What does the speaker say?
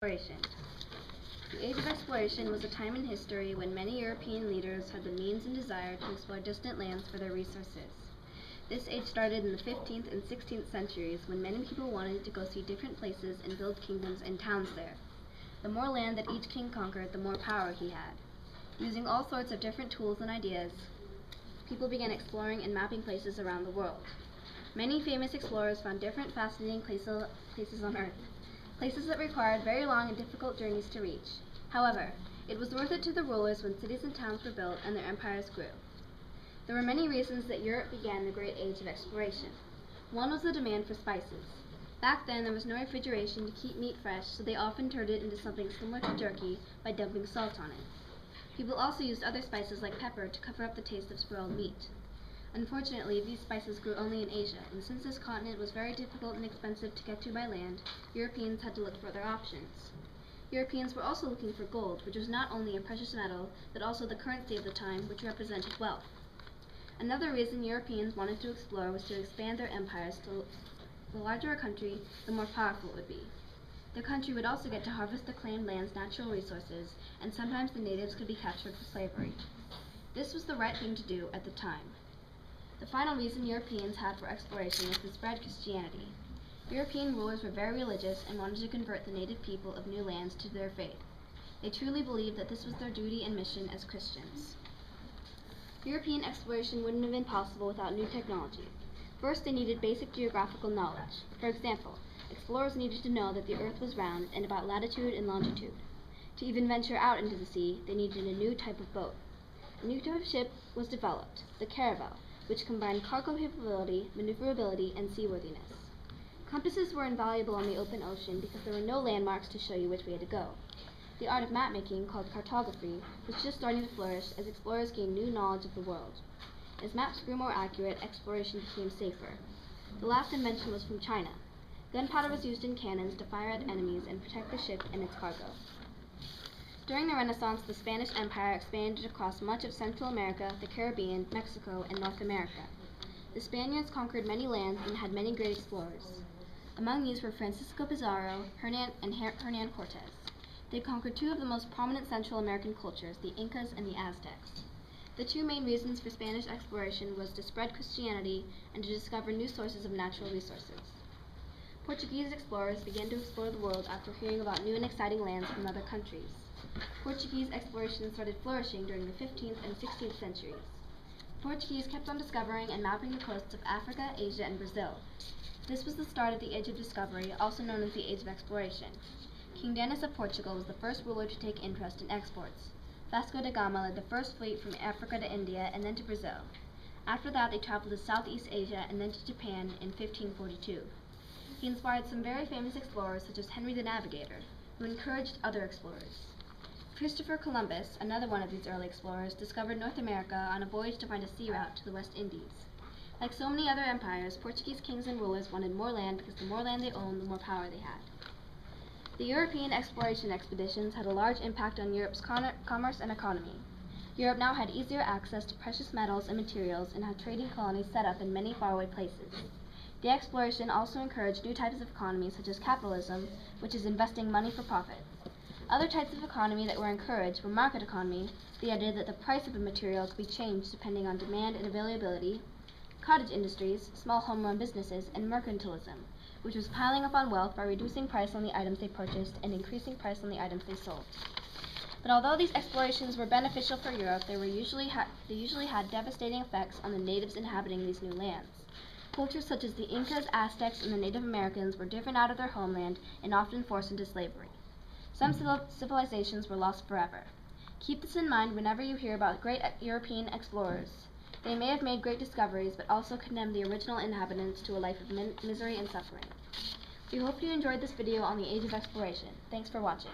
Exploration. The Age of Exploration was a time in history when many European leaders had the means and desire to explore distant lands for their resources. This age started in the 15th and 16th centuries when many people wanted to go see different places and build kingdoms and towns there. The more land that each king conquered, the more power he had. Using all sorts of different tools and ideas, people began exploring and mapping places around the world. Many famous explorers found different fascinating places on Earth, places that required very long and difficult journeys to reach. However, it was worth it to the rulers when cities and towns were built and their empires grew. There were many reasons that Europe began the great age of exploration. One was the demand for spices. Back then, there was no refrigeration to keep meat fresh, so they often turned it into something similar to jerky by dumping salt on it. People also used other spices like pepper to cover up the taste of spoiled meat. Unfortunately, these spices grew only in Asia, and since this continent was very difficult and expensive to get to by land, Europeans had to look for other options. Europeans were also looking for gold, which was not only a precious metal, but also the currency of the time, which represented wealth. Another reason Europeans wanted to explore was to expand their empires. The larger a country, the more powerful it would be. The country would also get to harvest the claimed land's natural resources, and sometimes the natives could be captured for slavery. This was the right thing to do at the time. The final reason Europeans had for exploration was to spread Christianity. European rulers were very religious and wanted to convert the native people of new lands to their faith. They truly believed that this was their duty and mission as Christians. European exploration wouldn't have been possible without new technology. First, they needed basic geographical knowledge. For example, explorers needed to know that the Earth was round and about latitude and longitude. To even venture out into the sea, they needed a new type of boat. A new type of ship was developed, the caravel, which combined cargo capability, maneuverability, and seaworthiness. Compasses were invaluable on the open ocean because there were no landmarks to show you which way to go. The art of map-making, called cartography, was just starting to flourish as explorers gained new knowledge of the world. As maps grew more accurate, exploration became safer. The last invention was from China. Gunpowder was used in cannons to fire at enemies and protect the ship and its cargo. During the Renaissance, the Spanish Empire expanded across much of Central America, the Caribbean, Mexico, and North America. The Spaniards conquered many lands and had many great explorers. Among these were Francisco Pizarro and Hernan Cortez. They conquered two of the most prominent Central American cultures, the Incas and the Aztecs. The two main reasons for Spanish exploration was to spread Christianity and to discover new sources of natural resources. Portuguese explorers began to explore the world after hearing about new and exciting lands from other countries. Portuguese exploration started flourishing during the 15th and 16th centuries. The Portuguese kept on discovering and mapping the coasts of Africa, Asia, and Brazil. This was the start of the Age of Discovery, also known as the Age of Exploration. King Denis of Portugal was the first ruler to take interest in exports. Vasco da Gama led the first fleet from Africa to India and then to Brazil. After that, they traveled to Southeast Asia and then to Japan in 1542. He inspired some very famous explorers such as Henry the Navigator, who encouraged other explorers. Christopher Columbus, another one of these early explorers, discovered North America on a voyage to find a sea route to the West Indies. Like so many other empires, Portuguese kings and rulers wanted more land because the more land they owned, the more power they had. The European exploration expeditions had a large impact on Europe's commerce and economy. Europe now had easier access to precious metals and materials and had trading colonies set up in many faraway places. The exploration also encouraged new types of economy such as capitalism, which is investing money for profit. Other types of economy that were encouraged were market economy, the idea that the price of a material could be changed depending on demand and availability, cottage industries, small home-run businesses, and mercantilism, which was piling up on wealth by reducing price on the items they purchased and increasing price on the items they sold. But although these explorations were beneficial for Europe, they usually had devastating effects on the natives inhabiting these new lands. Cultures such as the Incas, Aztecs, and the Native Americans were driven out of their homeland and often forced into slavery. Some civilizations were lost forever. Keep this in mind whenever you hear about great European explorers. They may have made great discoveries, but also condemned the original inhabitants to a life of misery and suffering. We hope you enjoyed this video on the Age of Exploration. Thanks for watching.